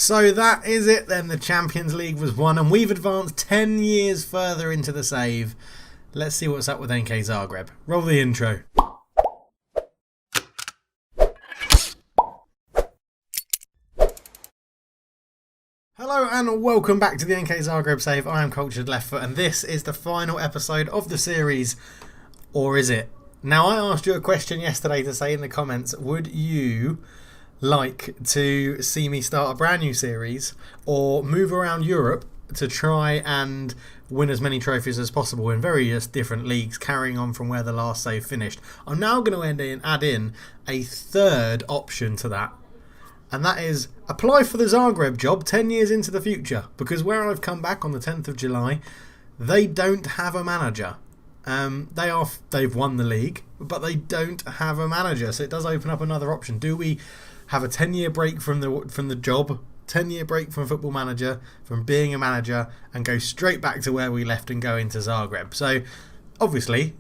So that is it then. The Champions League was won and we've advanced 10 years further into the save. Let's see what's up with NK Zagreb. Roll the intro. Hello and welcome back to the NK Zagreb save. I am Cultured Left Foot and this is the final episode of the series. Or is it? Now, I asked you a question yesterday to say in the comments, would you like to see me start a brand new series or move around Europe to try and win as many trophies as possible in various different leagues, carrying on from where the last save finished? I'm now going to add in a third option to that, and that is apply for the Zagreb job 10 years into the future, because where I've come back on the 10th of July, they don't have a manager. They've won the league, but they don't have a manager, so it does open up another option. Do we have a 10-year break from the job, 10-year break from Football Manager, from being a manager, and go straight back to where we left and go into Zagreb? So, obviously,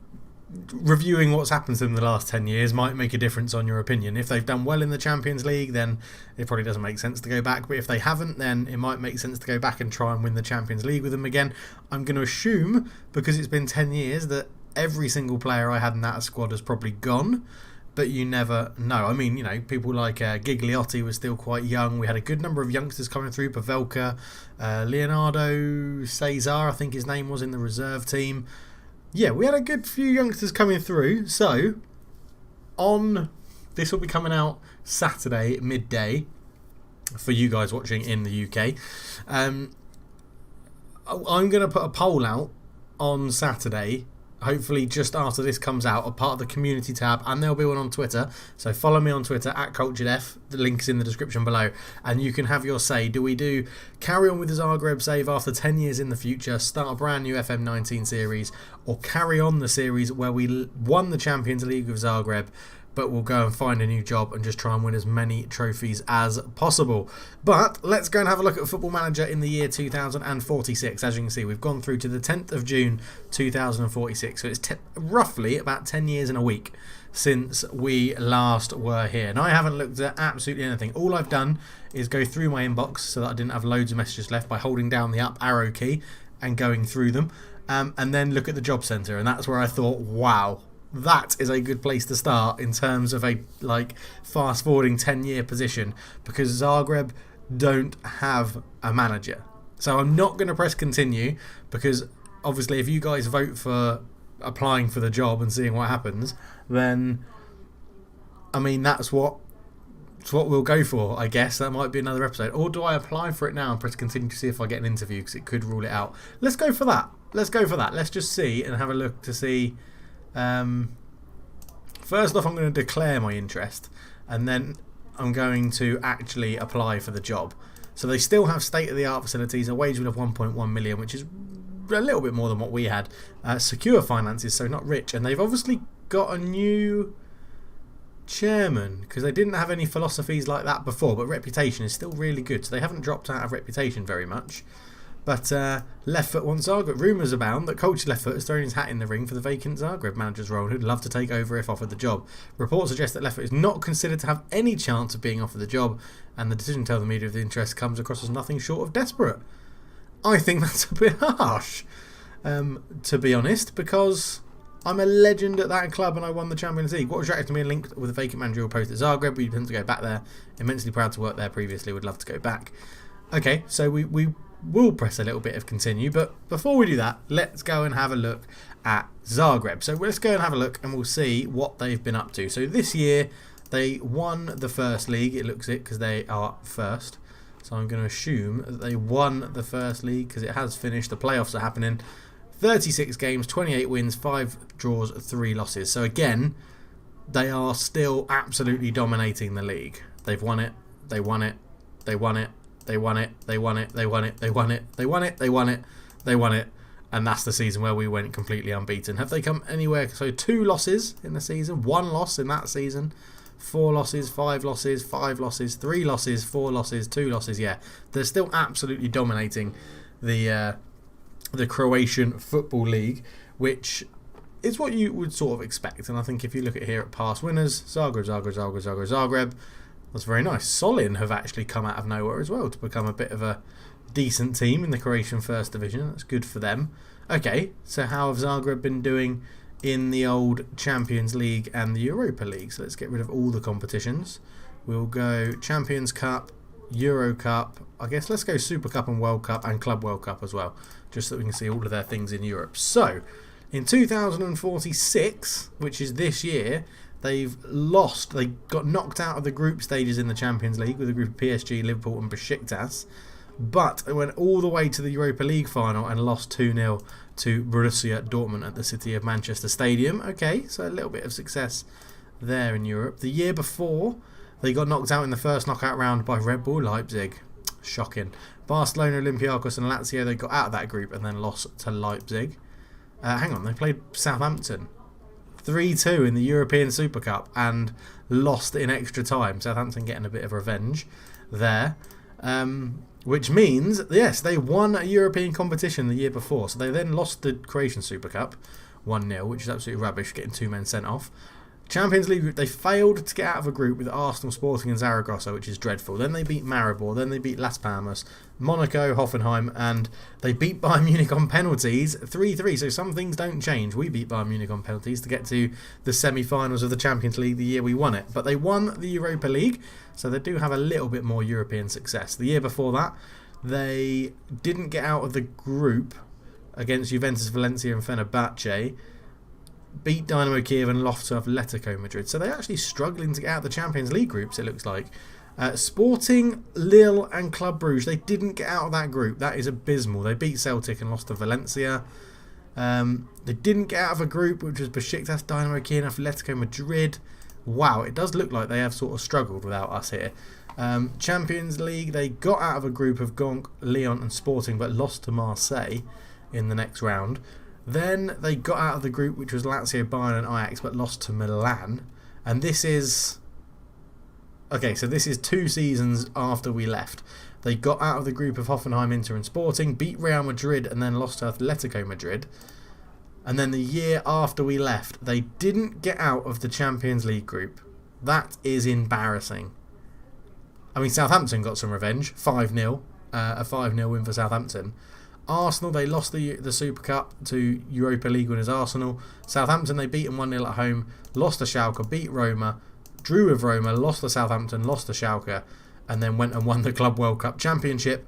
reviewing what's happened to them in the last 10 years might make a difference on your opinion. If they've done well in the Champions League, then it probably doesn't make sense to go back. But if they haven't, then it might make sense to go back and try and win the Champions League with them again. I'm going to assume, because it's been 10 years, that every single player I had in that squad has probably gone. But you never know. I mean, you know, people like Gigliotti was still quite young. We had a good number of youngsters coming through. Pavelka, Leonardo Cesar, I think his name was, in the reserve team. Yeah, we had a good few youngsters coming through. So, this will be coming out Saturday midday for you guys watching in the UK. I'm going to put a poll out on Saturday, hopefully just after this comes out, a part of the community tab, and there'll be one on Twitter. So follow me on Twitter at CulturedF. The link's in the description below, and you can have your say. Do we carry on with the Zagreb save after 10 years in the future, start a brand new FM19 series, or carry on the series where we won the Champions League with Zagreb, but we'll go and find a new job and just try and win as many trophies as possible? But let's go and have a look at Football Manager in the year 2046. As you can see, we've gone through to the 10th of June 2046. So it's roughly about 10 years and a week since we last were here. And I haven't looked at absolutely anything. All I've done is go through my inbox so that I didn't have loads of messages left by holding down the up arrow key and going through them. And then look at the job centre. And that's where I thought, wow, that is a good place to start in terms of a fast forwarding 10-year position, because Zagreb don't have a manager. So I'm not going to press continue, because obviously if you guys vote for applying for the job and seeing what happens, then I mean that's what we'll go for, I guess. That might be another episode. Or do I apply for it now and press continue to see if I get an interview, because it could rule it out? Let's go for that. Let's just see and have a look to see. First off, I'm going to declare my interest, and then I'm going to actually apply for the job. So they still have state-of-the-art facilities, a wage bill of 1.1 million, which is a little bit more than what we had. Secure finances, so not rich, and they've obviously got a new chairman, because they didn't have any philosophies like that before, but reputation is still really good, so they haven't dropped out of reputation very much. But Left Foot wants Zagreb. Rumours abound that Cultured Left Foot has thrown his hat in the ring for the vacant Zagreb manager's role and who'd love to take over if offered the job. Reports suggest that Left Foot is not considered to have any chance of being offered the job, and the decision to tell the media of the interest comes across as nothing short of desperate. I think that's a bit harsh, to be honest, because I'm a legend at that club and I won the Champions League. What attracted me, linked with a vacant managerial post at Zagreb. We intend to go back there. Immensely proud to work there previously. Would love to go back. Okay, so we will press a little bit of continue, but before we do that, let's go and have a look at Zagreb. So let's go and have a look and we'll see what they've been up to. So this year they won the first league, it looks it, because they are first. So I'm going to assume that they won the first league because it has finished. The playoffs are happening. 36 games, 28 wins, 5 draws, 3 losses. So again, they are still absolutely dominating the league. They've won it, they won it, they won it. They won it, they won it, they won it, they won it, they won it, they won it, they won it. And that's the season where we went completely unbeaten. Have they come anywhere? So 2 losses in the season, 1 loss in that season, 4 losses, 5 losses, 5 losses, 3 losses, 4 losses, 2 losses. Yeah, they're still absolutely dominating the Croatian Football League, which is what you would sort of expect. And I think if you look at here at past winners, Zagreb, That's very nice. Solin have actually come out of nowhere as well to become a bit of a decent team in the Croatian First Division. That's good for them. Okay, so how have Zagreb been doing in the old Champions League and the Europa League? So let's get rid of all the competitions. We'll go Champions Cup, Euro Cup. I guess let's go Super Cup and World Cup and Club World Cup as well, just so we can see all of their things in Europe. So, in 2046, which is this year, they've lost. They got knocked out of the group stages in the Champions League with a group of PSG, Liverpool and Besiktas. But it went all the way to the Europa League final and lost 2-0 to Borussia Dortmund at the City of Manchester Stadium. Okay, so a little bit of success there in Europe. The year before, they got knocked out in the first knockout round by Red Bull Leipzig. Shocking. Barcelona, Olympiacos and Lazio, they got out of that group and then lost to Leipzig. Hang on, they played Southampton 3-2 in the European Super Cup and lost in extra time. Southampton getting a bit of revenge there. Which means, yes, they won a European competition the year before. So they then lost the Croatian Super Cup 1-0, which is absolutely rubbish, getting 2 men sent off. Champions League group, they failed to get out of a group with Arsenal, Sporting and Zaragoza, which is dreadful. Then they beat Maribor, then they beat Las Palmas, Monaco, Hoffenheim, and they beat Bayern Munich on penalties 3-3. So some things don't change. We beat Bayern Munich on penalties to get to the semi-finals of the Champions League the year we won it. But they won the Europa League, so they do have a little bit more European success. The year before that, they didn't get out of the group against Juventus, Valencia and Fenerbahce, beat Dynamo Kiev and lost to Atletico Madrid. So they're actually struggling to get out of the Champions League groups, it looks like. Sporting, Lille and Club Brugge, they didn't get out of that group. That is abysmal. They beat Celtic and lost to Valencia. They didn't get out of a group which was Besiktas, Dynamo Kiev and Atletico Madrid. Wow, it does look like they have sort of struggled without us here. Champions League, they got out of a group of Genk, Lyon and Sporting but lost to Marseille in the next round. Then they got out of the group which was Lazio, Bayern and Ajax but lost to Milan. And this is... Okay, so this is 2 seasons after we left. They got out of the group of Hoffenheim, Inter and Sporting, beat Real Madrid and then lost to Atletico Madrid. And then the year after we left, they didn't get out of the Champions League group. That is embarrassing. I mean, Southampton got some revenge. 5-0. A 5-0 win for Southampton. Arsenal, they lost the Super Cup to Europa League winners Arsenal. Southampton, they beat them 1-0 at home. Lost to Schalke, beat Roma. Drew with Roma, lost to Southampton, lost to Schalke. And then went and won the Club World Cup Championship.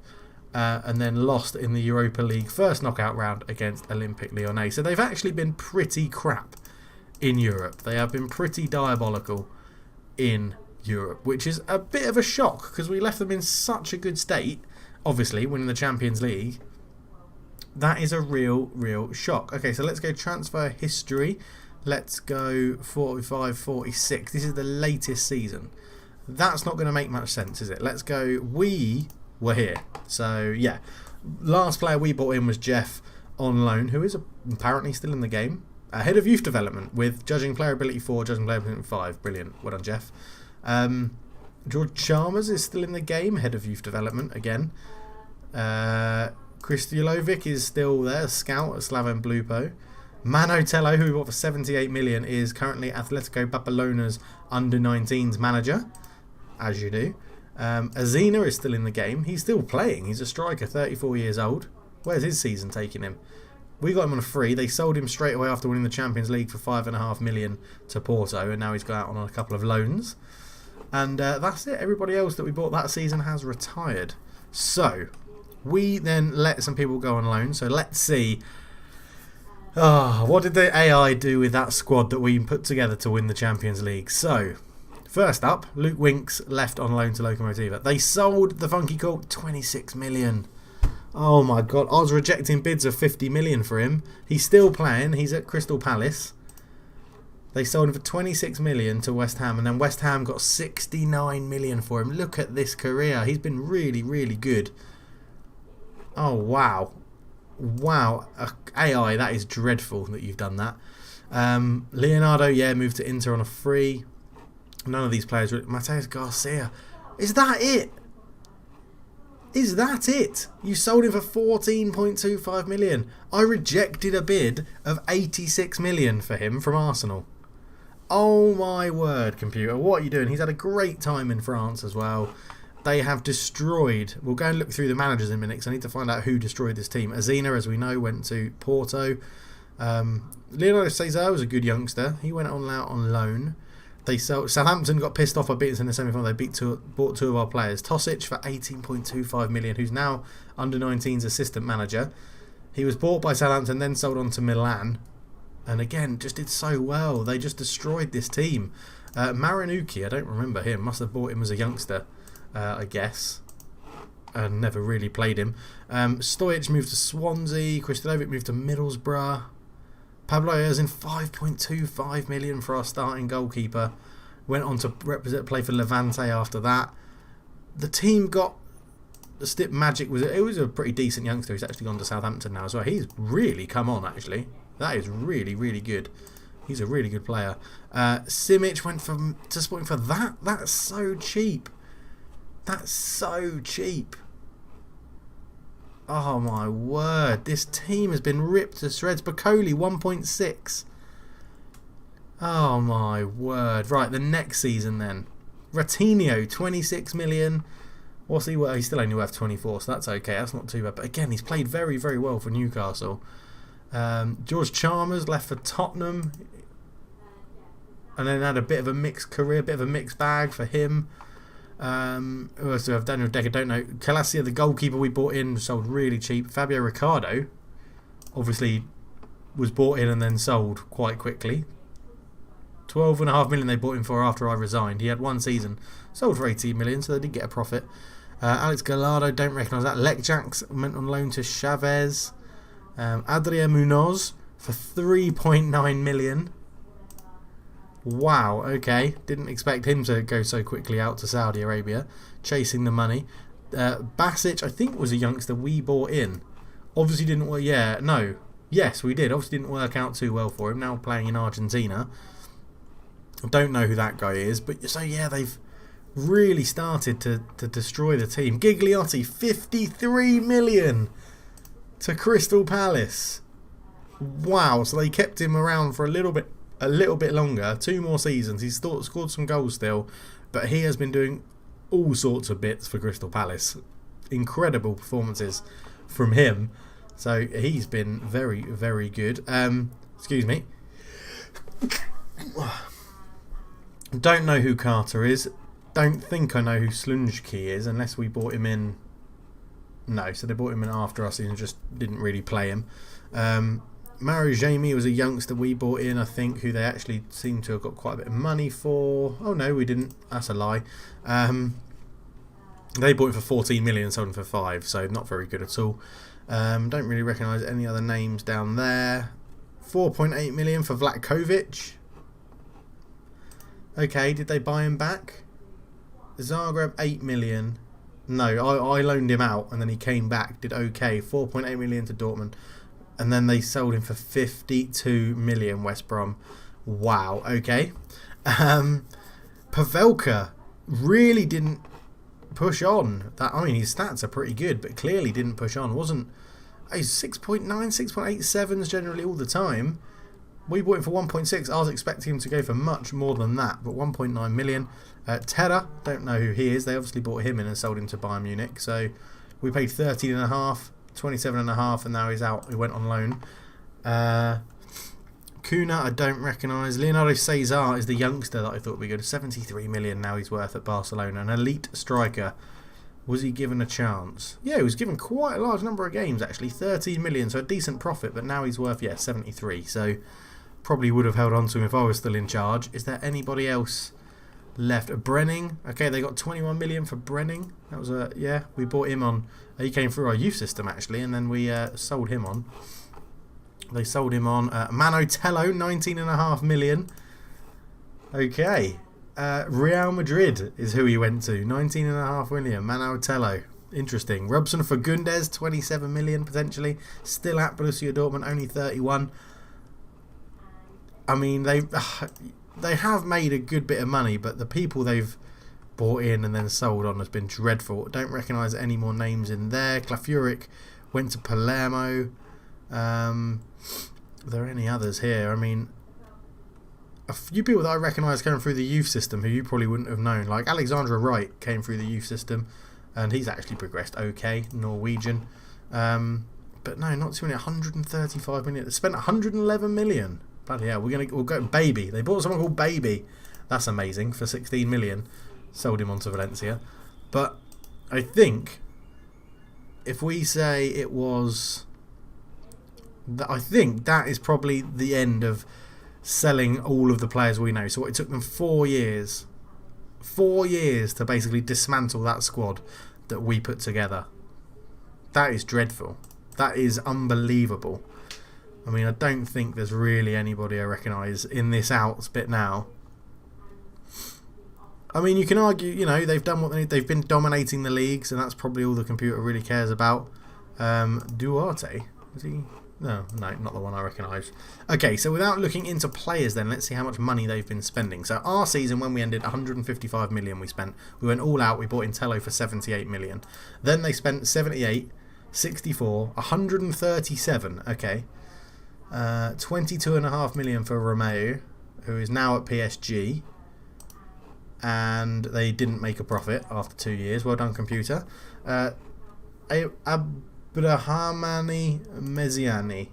And then lost in the Europa League first knockout round against Olympique Lyonnais. So they've actually been pretty crap in Europe. They have been pretty diabolical in Europe, which is a bit of a shock because we left them in such a good state, obviously, winning the Champions League. That is a real shock. Okay, so let's go transfer history. Let's go 45-46. This is the latest season. That's not going to make much sense, is it? Let's go. We were here. So, yeah. Last player we bought in was Jeff on loan, who is apparently still in the game. Head of youth development with judging player ability 4, judging player ability 5. Brilliant. Well done, Jeff. George Chalmers is still in the game. Head of youth development again. Kristilovic is still there, scout at Slaven Blupo. Mano Tello, who we bought for 78 million, is currently Atletico Barcelona's under-19s manager, as you do. Azina is still in the game. He's still playing. He's a striker, 34 years old. Where's his season taking him? We got him on a free. They sold him straight away after winning the Champions League for 5.5 million to Porto, and now he's got out on a couple of loans. And that's it. Everybody else that we bought that season has retired. So we then let some people go on loan. So let's see. What did the AI do with that squad that we put together to win the Champions League? So, first up, Luke Winks left on loan to Lokomotiva. They sold the Funky Court 26 million. Oh my god, I was rejecting bids of 50 million for him. He's still playing. He's at Crystal Palace. They sold him for 26 million to West Ham, and then West Ham got 69 million for him. Look at this career. He's been really good. Oh, wow. Wow. AI, that is dreadful that you've done that. Leonardo, yeah, moved to Inter on a free. None of these players were... Mateus Garcia. Is that it? Is that it? You sold him for 14.25 million. I rejected a bid of 86 million for him from Arsenal. Oh my word, computer. What are you doing? He's had a great time in France as well. They have destroyed... We'll go and look through the managers in a minute because I need to find out who destroyed this team. Azina, as we know, went to Porto. Leonardo Cesar was a good youngster. He went on out on loan. Southampton got pissed off by beating us in the semi-final. They bought two of our players. Tosic for 18.25 million, who's now under 19's assistant manager. He was bought by Southampton, then sold on to Milan. And again, just did so well. They just destroyed this team. Marinucci, I don't remember him. Must have bought him as a youngster, I guess. And never really played him. Stojic moved to Swansea. Kristalovic moved to Middlesbrough. Pablo Erzin, 5.25 million for our starting goalkeeper. Went on to play for Levante after that. The team got... The Stip Magic was a pretty decent youngster. He's actually gone to Southampton now as well. He's really come on, actually. That is really, really good. He's a really good player. Simic went to Sporting for that. That's so cheap. That's so cheap. Oh my word. This team has been ripped to shreds. Bacoli, 1.6. Oh my word. Right, the next season then. Ratinho, 26 million. What's he worth? He's still only worth 24, so that's okay. That's not too bad. But again, he's played very, very well for Newcastle. George Chalmers left for Tottenham. And then had a bit of a mixed career, bit of a mixed bag for him. Who else do we have? Daniel Decker, don't know. Calasia, the goalkeeper we bought in, sold really cheap. Fabio Ricardo, obviously, was bought in and then sold quite quickly. 12.5 million they bought him for after I resigned. He had one season, sold for 18 million, so they did get a profit. Alex Gallardo, don't recognise that. Lekjaks went on loan to Chavez. Adrian Munoz for 3.9 million. Wow, okay. Didn't expect him to go so quickly out to Saudi Arabia, chasing the money. Basic, I think, was a youngster we bought in. Obviously didn't work. Yeah, no. Yes, we did. Obviously didn't work out too well for him. Now playing in Argentina. I don't know who that guy is. But so, yeah, they've really started to destroy the team. Gigliotti, 53 million to Crystal Palace. Wow, so they kept him around for a little bit longer, 2 more seasons. He's scored some goals still, but he has been doing all sorts of bits for Crystal Palace. Incredible performances from him. So he's been very, very good. Excuse me. Don't know who Carter is. Don't think I know who Slunjki is, unless we bought him in. No, so they bought him in after us and just didn't really play him. Mario Jamie was a youngster we bought in, I think, who they actually seem to have got quite a bit of money for. Oh no, we didn't. That's a lie. They bought him for 14 million and sold him for 5, so not very good at all. Don't really recognise any other names down there. 4.8 million for Vlatkovic. Okay, did they buy him back? Zagreb, 8 million. No, I loaned him out and then he came back, did okay. 4.8 million to Dortmund. And then they sold him for 52 million, West Brom. Wow, okay. Pavelka really didn't push on. I mean, his stats are pretty good, but clearly didn't push on. He's 6.9, 6.87s generally all the time. We bought him for 1.6. I was expecting him to go for much more than that, but 1.9 million. Terra, don't know who he is. They obviously bought him in and sold him to Bayern Munich. So we paid 13.5, 27.5, and now he's out. He went on loan. Kuna, I don't recognise. Leonardo Cesar is the youngster that I thought would be good. 73 million now he's worth at Barcelona. An elite striker. Was he given a chance? Yeah, he was given quite a large number of games actually. 13 million, so a decent profit, but now he's worth, 73. So probably would have held on to him if I was still in charge. Is there anybody else left? Brenning. Okay, they got 21 million for Brenning. That was we bought him on. He came through our youth system actually, and then we sold him on. They sold him on. Manotello, 19.5 million. Okay. Real Madrid is who he went to. 19.5 million. Manotello. Interesting. Robson for Gundes, 27 million potentially. Still at Borussia Dortmund, only 31. I mean, they have made a good bit of money, but the people they've bought in and then sold on has been dreadful. Don't recognise any more names in there. Klafuric went to Palermo. Are there any others here? I mean, a few people that I recognise coming through the youth system who you probably wouldn't have known. Like Alexandra Wright came through the youth system, and he's actually progressed okay, Norwegian. But no, not too many. 135 million. They spent 111 million. Bloody hell, we'll go Baby. They bought someone called Baby. That's amazing, for 16 million. Sold him on to Valencia. But I think if we say it was... I think that is probably the end of selling all of the players we know. So it took them 4 years. 4 years to basically dismantle that squad that we put together. That is dreadful. That is unbelievable. I mean, I don't think there's really anybody I recognise in this outs bit now. I mean, you can argue, you know, they've done what they need. They've been dominating the leagues, and that's probably all the computer really cares about. Duarte, is he? No, not the one I recognise. Okay, so without looking into players then, let's see how much money they've been spending. So our season, when we ended, 155 million we spent. We went all out. We bought Intello for 78 million. Then they spent 78, 64, 137. Okay. 22.5 million for Romeo, who is now at PSG. And they didn't make a profit after 2 years. Well done, computer. Abrahamani Meziani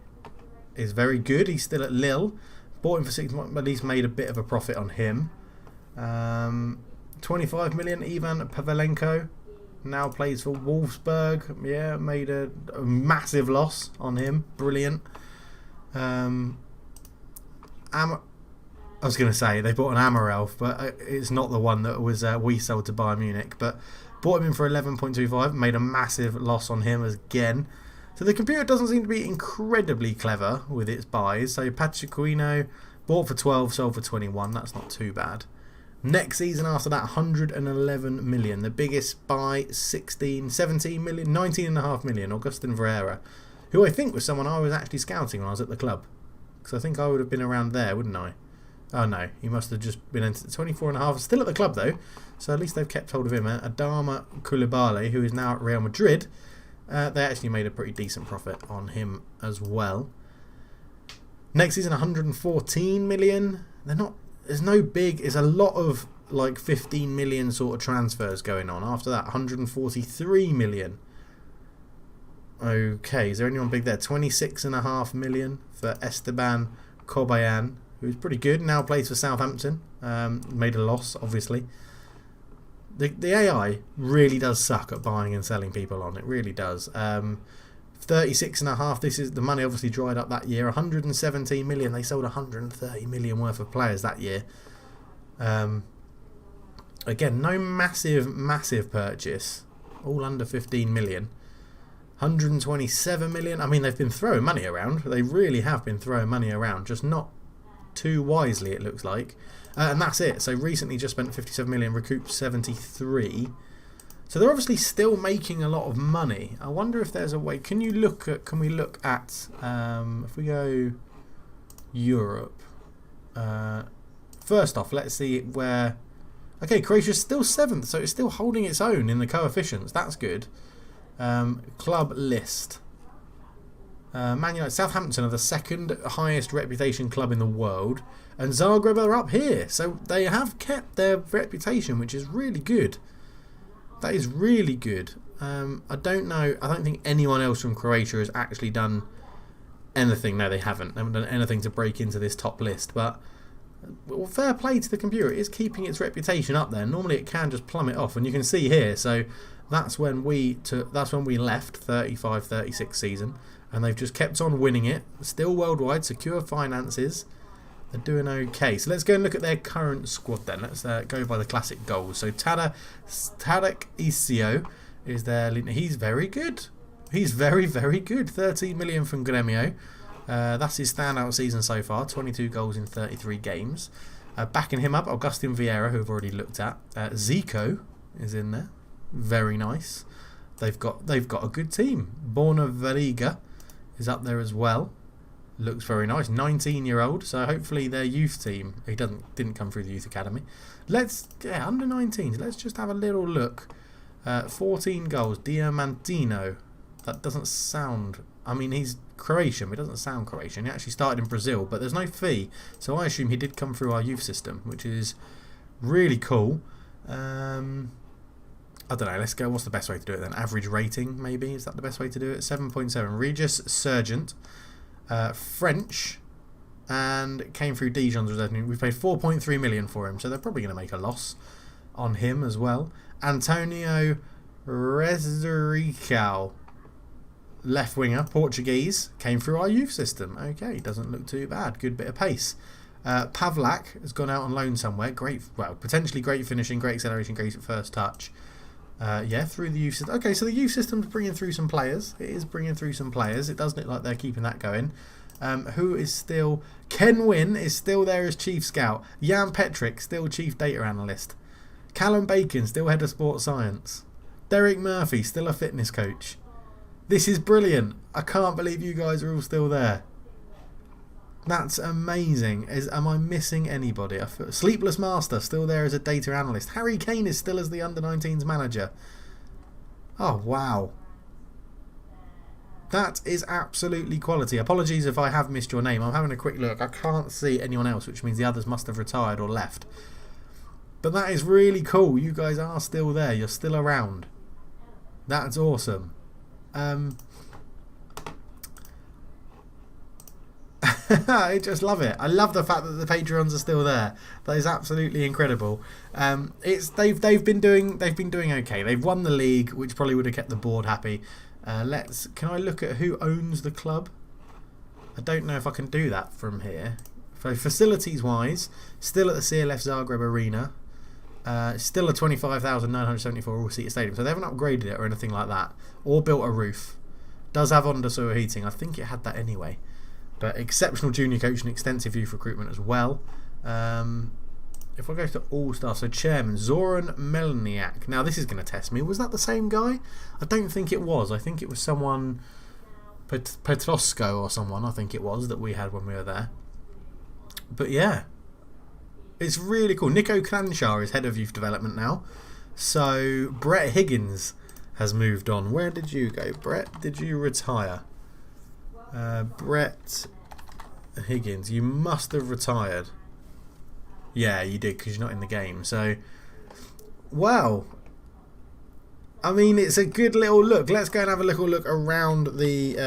is very good. He's still at Lille. Bought him for 6 months, but at least made a bit of a profit on him. 25 million, Ivan Pavelenko. Now plays for Wolfsburg. Yeah, made a massive loss on him. Brilliant. I was going to say they bought an Amarelf, but it's not the one that was we sold to Bayern Munich. But bought him in for 11.25, made a massive loss on him again. So the computer doesn't seem to be incredibly clever with its buys. So Pachuquino bought for 12, sold for 21. That's not too bad. Next season after that, 111 million. The biggest buy, 16, 17 million, 19.5 million. Augustin Vieira, who I think was someone I was actually scouting when I was at the club. Because I think I would have been around there, wouldn't I? Oh no, he must have just been entered 24.5. Still at the club though, so at least they've kept hold of him. Adama Koulibaly, who is now at Real Madrid, they actually made a pretty decent profit on him as well. Next season, 114 million. There's no big. There's a lot of like 15 million sort of transfers going on. After that, 143 million. Okay, is there anyone big there? 26.5 million for Esteban Cobayan, who's pretty good, now plays for Southampton. Made a loss, obviously. The AI really does suck at buying and selling people on. It really does. 36.5. This is the money obviously dried up that year. 117 million. They sold 130 million worth of players that year. Again, no massive purchase. All under 15 million. 127 million. I mean, they've been throwing money around. They really have been throwing money around. Just not too wisely, it looks like. And that's it. So recently just spent 57 million, recouped 73. So they're obviously still making a lot of money. I wonder if there's a way. Can we look at if we go Europe, first off, let's see where. Okay, Croatia's still 7th, so it's still holding its own in the coefficients. That's good. Club list. Man United, Southampton are the second highest reputation club in the world, and Zagreb are up here. So they have kept their reputation, which is really good. That is really good. I don't know. I don't think anyone else from Croatia has actually done anything. No, they haven't. They haven't done anything to break into this top list. But well, fair play to the computer. It is keeping its reputation up there. Normally, it can just plummet off, and you can see here. So that's when we left 35-36 season. And they've just kept on winning it. Still worldwide, secure finances. They're doing okay. So let's go and look at their current squad then. Let's go by the classic goals. So Tarek Isio is their leader. He's very good. He's very good. 13 million from Gremio. That's his standout season so far. 22 goals in 33 games. Backing him up, Augustin Vieira, who we've already looked at. Zico is in there. Very nice. They've got a good team. Borna Veriga is up there as well. Looks very nice. 19-year-old. So hopefully their youth team. He didn't come through the youth academy. Under 19s. Let's just have a little look. 14 goals. Diamantino. That doesn't sound I mean, he's Croatian, but he doesn't sound Croatian. He actually started in Brazil, but there's no fee, so I assume he did come through our youth system, which is really cool. I don't know, let's go, what's the best way to do it then? Average rating, maybe? Is that the best way to do it? 7.7. Regis Sergeant, French, and came through Dijon's reserve. We paid 4.3 million for him, so they're probably going to make a loss on him as well. Antonio Rezerical, left winger, Portuguese, came through our youth system. Okay, doesn't look too bad. Good bit of pace. Pavlak has gone out on loan somewhere. Great, well, potentially great finishing, great acceleration, great first touch. Yeah, through the youth system. Okay, so the youth system's bringing through some players. It is bringing through some players. It does look like they're keeping that going. Who is still... Ken Wynn is still there as chief scout. Jan Petrick, still chief data analyst. Callum Bacon, still head of sports science. Derek Murphy, still a fitness coach. This is brilliant. I can't believe you guys are all still there. That's amazing. Am I missing anybody? Sleepless Master, still there as a data analyst. Harry Kane is still as the under-19s manager. Oh, wow. That is absolutely quality. Apologies if I have missed your name. I'm having a quick look. I can't see anyone else, which means the others must have retired or left. But that is really cool. You guys are still there. You're still around. That's awesome. I just love it. I love the fact that the Patreons are still there. That is absolutely incredible. They've been doing okay. They've won the league, which probably would have kept the board happy. Can I look at who owns the club? I don't know if I can do that from here. So facilities wise, still at the CLF Zagreb Arena. Still a 25,974 all-seater stadium. So they haven't upgraded it or anything like that, or built a roof. Does have under-sewer heating. I think it had that anyway. But exceptional junior coach and extensive youth recruitment as well. If I go to all-star, so chairman Zoran Melniak. Now this is going to test me. Was that the same guy? I don't think it was. I think it was someone, Petrosko or someone, I think it was, that we had when we were there. But yeah, it's really cool. Nico Clanshar is head of youth development now. So Brett Higgins has moved on. Where did you go, Brett? Did you retire? Brett Higgins, you must have retired. Yeah, you did, because you're not in the game. So, wow. I mean, it's a good little look. Let's go and have a little look around the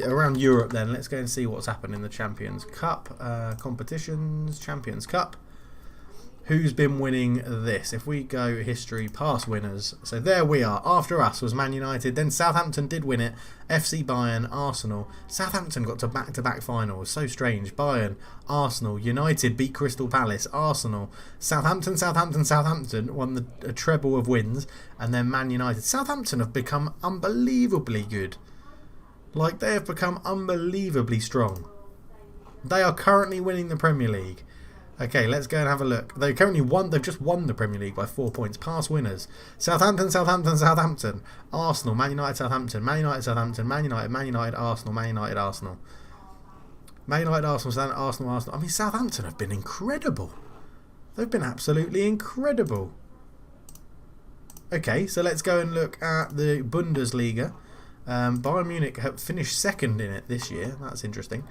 around Europe then. Let's go and see what's happened in the Champions Cup competitions. Champions Cup. Who's been winning this? If we go history, past winners. So there we are. After us was Man United. Then Southampton did win it. FC Bayern, Arsenal. Southampton got to back-to-back finals. So strange. Bayern, Arsenal. United beat Crystal Palace. Arsenal. Southampton won a treble of wins. And then Man United. Southampton have become unbelievably good. Like, they have become unbelievably strong. They are currently winning the Premier League. Okay, let's go and have a look. They've just won the Premier League by 4 points. Past winners. Southampton. Arsenal, Man United, Southampton. Man United, Southampton. Man United, Arsenal. Man United, Arsenal. Man United, Arsenal, Arsenal. I mean, Southampton have been incredible. They've been absolutely incredible. Okay, so let's go and look at the Bundesliga. Bayern Munich have finished second in it this year. That's interesting.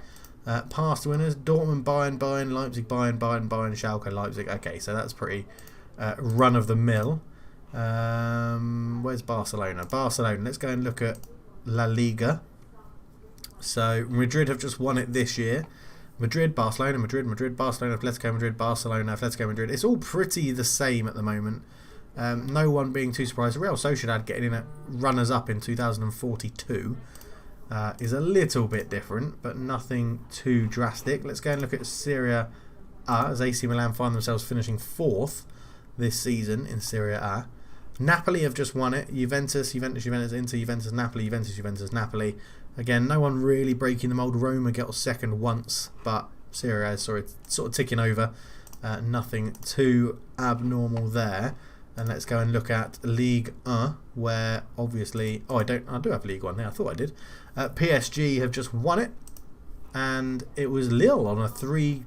Past winners: Dortmund, Bayern, Leipzig, Bayern, Schalke, Leipzig. Okay, so that's pretty run of the mill. Where's Barcelona? Let's go and look at La Liga. So Madrid have just won it this year. Madrid, Barcelona, Barcelona, Atletico Madrid, Barcelona, Atletico Madrid. It's all pretty the same at the moment. No one being too surprised. Real Sociedad getting in at runners-up in 2042. Is a little bit different, but nothing too drastic. Let's go and look at Serie A, as AC Milan find themselves finishing 4th this season in Serie A. Napoli have just won it. Juventus, Inter, Juventus, Napoli. Again, no one really breaking the mould. Roma got 2nd once, but Serie A is sort of ticking over. Nothing too abnormal there. And let's go and look at Ligue 1, where obviously... I do have Ligue 1 there. I thought I did. PSG have just won it. And it was Lille on a three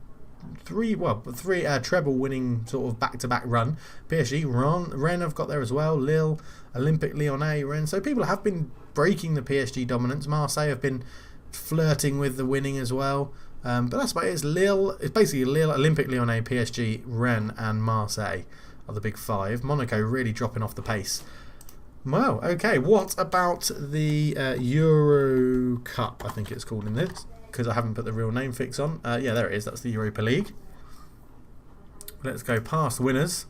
treble winning sort of back-to-back run. PSG, Rennes have got there as well. Lille, Olympique Lyonnais, Rennes. So people have been breaking the PSG dominance. Marseille have been flirting with the winning as well. But that's about it. It's Lille. It's basically Lille, Olympique Lyonnais, PSG, Rennes, and Marseille are the big five. Monaco really dropping off the pace. Well, okay. What about the Euro Cup? I think it's called in this because I haven't put the real name fix on. Yeah, there it is. That's the Europa League. Let's go past winners.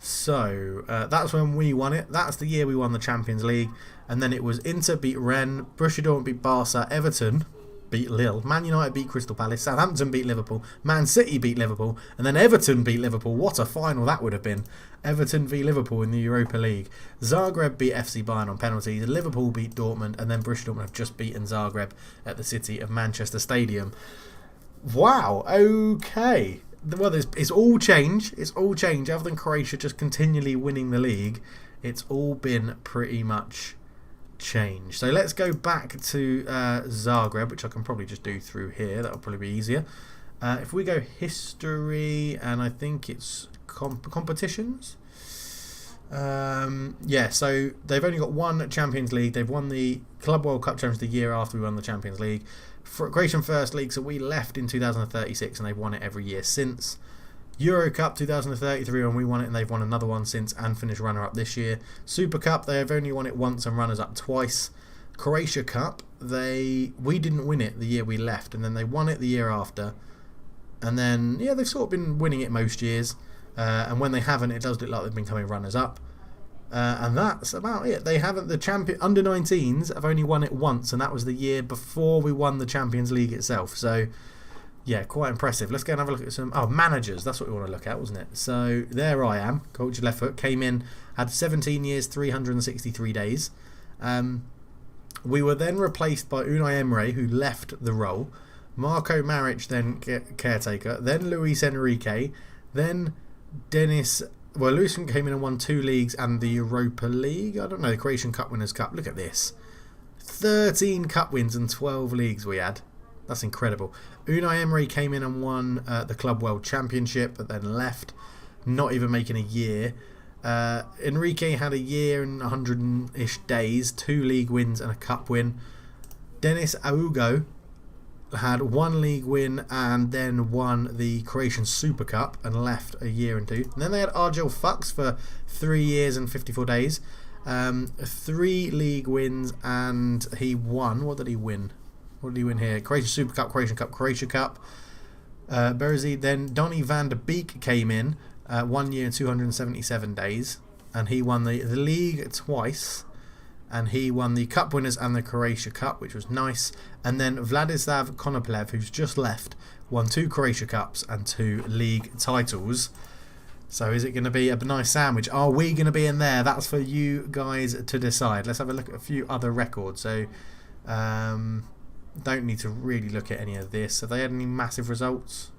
So that's when we won it. That's the year we won the Champions League. And then it was Inter beat Rennes, Borussia Dortmund beat Barca, Everton beat Lille, Man United beat Crystal Palace, Southampton beat Liverpool, Man City beat Liverpool, and then Everton beat Liverpool. What a final that would have been. Everton v Liverpool in the Europa League. Zagreb beat FC Bayern on penalties, Liverpool beat Dortmund, and then Borussia Dortmund have just beaten Zagreb at the City of Manchester Stadium. Wow, okay. Well, it's all change. It's all change. Other than Croatia just continually winning the league, it's all been pretty much change. So let's go back to Zagreb, which I can probably just do through here. That'll probably be easier. If we go history, and I think it's competitions. Yeah, so they've only got one Champions League. They've won the Club World Cup Champions the year after we won the Champions League. For Croatian First League, so we left in 2036 and they've won it every year since. Euro Cup 2033 and we won it, and they've won another one since and finished runner-up this year. Super Cup, they have only won it once and runners-up twice. Croatia Cup, we didn't win it the year we left, and then they won it the year after. And then, yeah, they've sort of been winning it most years. And when they haven't, it does look like they've been coming runners-up. And that's about it. They haven't, the champion under 19s have only won it once, and that was the year before we won the Champions League itself. So, yeah, quite impressive. Let's go and have a look at some managers. That's what we want to look at, wasn't it? So there I am. Coach Left Foot came in, had 17 years, 363 days. We were then replaced by Unai Emery, who left the role. Marco Maric, then caretaker. Then Luis Enrique. Then Dennis. Well, Luis came in and won 2 leagues and the Europa League. I don't know, the Croatian Cup Winners' Cup. Look at this. 13 cup wins and 12 leagues we had. That's incredible. Unai Emery came in and won the Club World Championship, but then left, not even making a year. Enrique had a year and 100-ish days, 2 league wins and a cup win. Dennis Augo had 1 league win and then won the Croatian Super Cup and left a year and 2. And then they had Argel Fuchs for 3 years and 54 days. 3 league wins and he won. What did he win? What did he win here? Croatian Super Cup, Croatian Cup, Croatia Cup. Berzi. Then Donny van der Beek came in 1 year and 277 days. And he won the league twice. And he won the Cup Winners and the Croatia Cup, which was nice. And then Vladislav Konoplev, who's just left, won 2 Croatia Cups and 2 league titles. So is it going to be a nice sandwich? Are we going to be in there? That's for you guys to decide. Let's have a look at a few other records. So, don't need to really look at any of this. Have they had any massive results?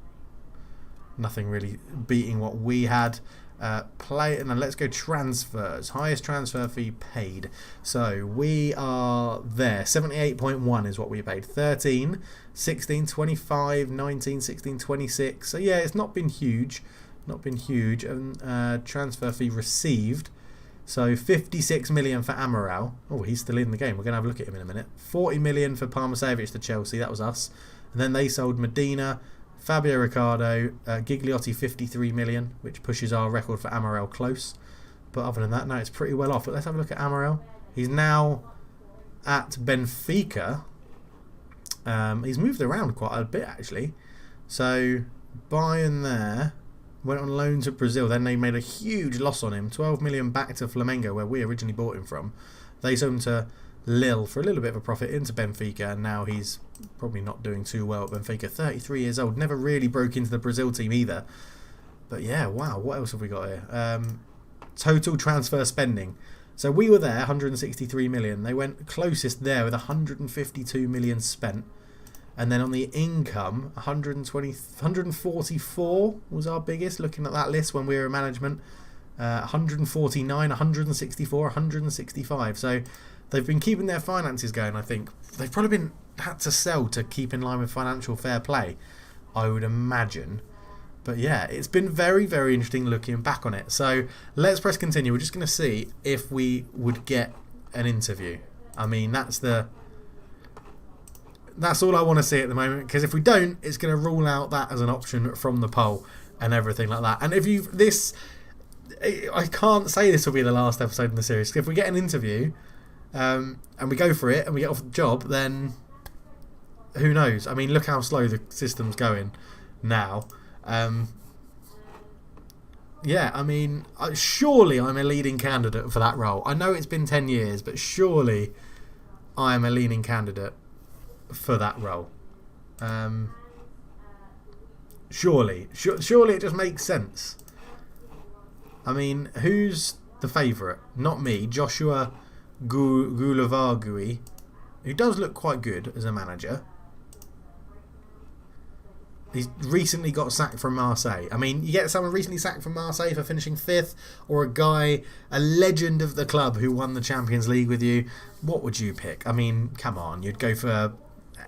Nothing really beating what we had. And let's go transfers. Highest transfer fee paid. So we are there. 78.1 is what we paid. 13, 16, 25, 19, 16, 26. So yeah, it's not been huge. Not been huge. And transfer fee received. So 56 million for Amaral. Oh, he's still in the game. We're going to have a look at him in a minute. 40 million for Parmasevic to Chelsea. That was us. And then they sold Medina, Fabio Ricardo, Gigliotti 53 million, which pushes our record for Amaral close. But other than that, no, it's pretty well off. But let's have a look at Amaral. He's now at Benfica. He's moved around quite a bit, actually. So, Bayern there. Went on loan to Brazil. Then they made a huge loss on him. 12 million back to Flamengo, where we originally bought him from. They sold him to Lille for a little bit of a profit into Benfica, and now he's probably not doing too well at Benfica. 33 years old. Never really broke into the Brazil team either. But yeah, wow. What else have we got here? Total transfer spending. So we were there, 163 million. They went closest there with 152 million spent. And then on the income, 144 was our biggest, looking at that list when we were in management. 149, 164, 165. So they've been keeping their finances going, I think. They've probably had to sell to keep in line with financial fair play, I would imagine. But yeah, it's been very, very interesting looking back on it. So let's press continue. We're just going to see if we would get an interview. I mean, that's the That's all I want to see at the moment, because if we don't, it's going to rule out that as an option from the poll and everything like that. And I can't say this will be the last episode in the series, because if we get an interview and we go for it and we get off the job, then who knows? I mean, look how slow the system's going now. Yeah, I mean, surely I'm a leading candidate for that role. I know it's been 10 years, but surely I am a leading candidate for that role. Surely it just makes sense. I mean, who's the favourite? Not me, Joshua Goulavagui, who does look quite good as a manager. He's recently got sacked from Marseille. I mean, you get someone recently sacked from Marseille for finishing 5th, or a legend of the club who won the Champions League with you. What would you pick? I mean, come on, you'd go for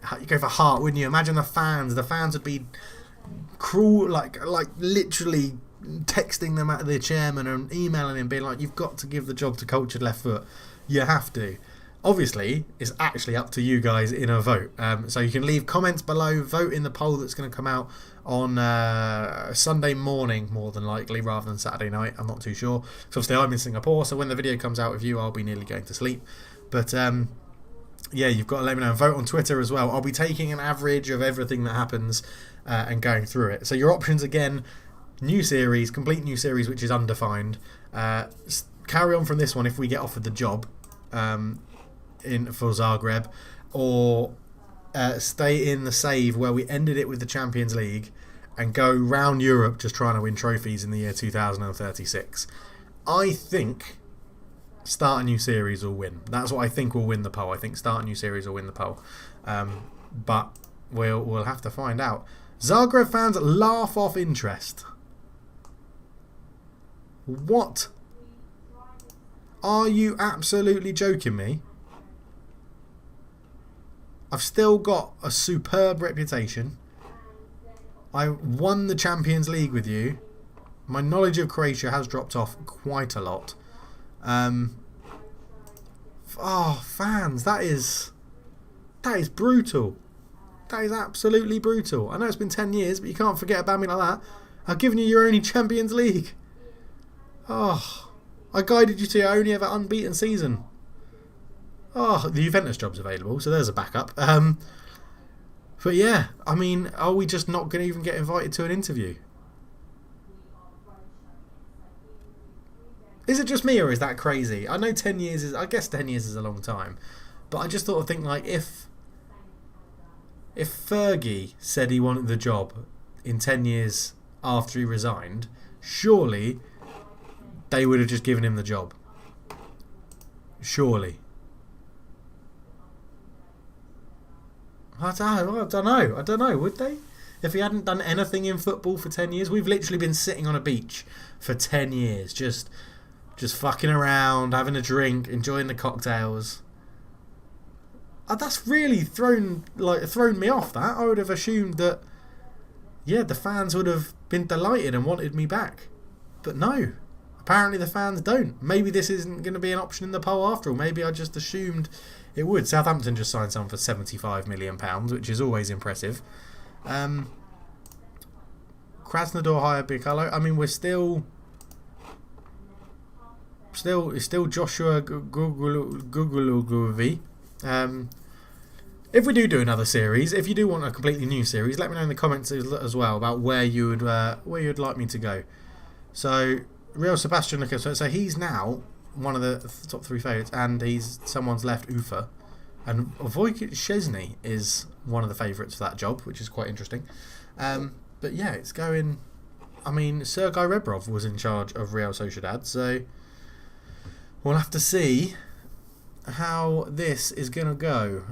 heart, wouldn't you? Imagine the fans. The fans would be cruel, like literally texting them at the chairman and emailing him, being like, "You've got to give the job to Cultured Left Foot. You have to." Obviously, it's actually up to you guys in a vote. So you can leave comments below, vote in the poll that's going to come out on Sunday morning, more than likely, rather than Saturday night. I'm not too sure. So obviously I'm in Singapore, so when the video comes out with you, I'll be nearly going to sleep. But yeah, you've got to let me know. Vote on Twitter as well. I'll be taking an average of everything that happens and going through it. So your options again: new series, complete new series, which is undefined. Carry on from this one if we get offered the job. For Zagreb, or stay in the save where we ended it with the Champions League and go round Europe just trying to win trophies in the year 2036. I think start a new series will win. That's what I think will win the poll. I think start a new series will win the poll. But we'll have to find out. Zagreb fans laugh off interest. What? Are you absolutely joking me? I've still got a superb reputation. I won the Champions League with you. My knowledge of Croatia has dropped off quite a lot. Fans, that is brutal. That is absolutely brutal. I know it's been 10 years, but you can't forget about me like that. I've given you your only Champions League. I guided you to your only ever unbeaten season. The Juventus job's available, so there's a backup. But yeah, I mean, are we just not going to even get invited to an interview? Is it just me, or is that crazy? I know 10 years is... I guess 10 years is a long time. But I just think, like, if Fergie said he wanted the job in 10 years after he resigned, surely they would have just given him the job. Surely. I don't know, would they? If he hadn't done anything in football for 10 years, we've literally been sitting on a beach for 10 years, just fucking around, having a drink, enjoying the cocktails. That's really thrown me off. That I would have assumed that, yeah, the fans would have been delighted and wanted me back, but no. Apparently the fans don't. Maybe this isn't going to be an option in the poll after all. Maybe I just assumed it would. Southampton just signed someone for £75 million, which is always impressive. Krasnodar hired Bicalo. I mean, we're still Joshua Guguluguvi. If we do another series, if you do want a completely new series, let me know in the comments as well about where you'd like me to go. So Real Sebastian Lucas, so he's now one of the top 3 favourites, and someone's left Ufa, and Wojciech Szczesny is one of the favourites for that job, which is quite interesting. But yeah, it's going. I mean, Sergei Rebrov was in charge of Real Sociedad, so we'll have to see how this is going to go.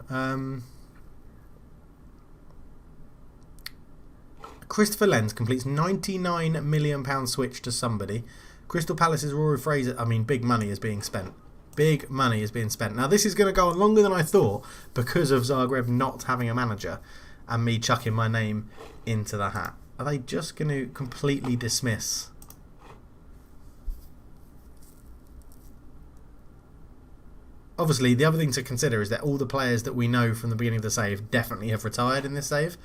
Christopher Lenz completes £99 million switch to somebody. Crystal Palace's Rory Fraser. I mean, big money is being spent. Big money is being spent. Now, this is going to go on longer than I thought because of Zagreb not having a manager and me chucking my name into the hat. Are they just going to completely dismiss? obviously, the other thing to consider is that all the players that we know from the beginning of the save definitely have retired in this save.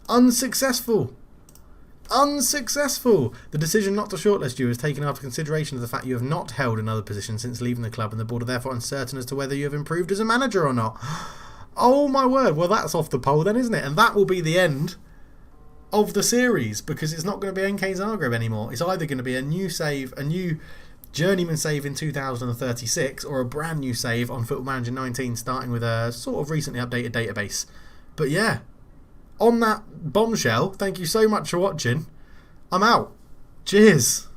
Unsuccessful. Unsuccessful! The decision not to shortlist you is taken after consideration of the fact you have not held another position since leaving the club, and the board are therefore uncertain as to whether you have improved as a manager or not. Oh my word, well that's off the pole then, isn't it? And that will be the end of the series, because it's not going to be NK Zagreb anymore. It's either going to be a new save, a new journeyman save in 2036, or a brand new save on Football Manager 19 starting with a sort of recently updated database. But yeah, on that bombshell, thank you so much for watching. I'm out. Cheers.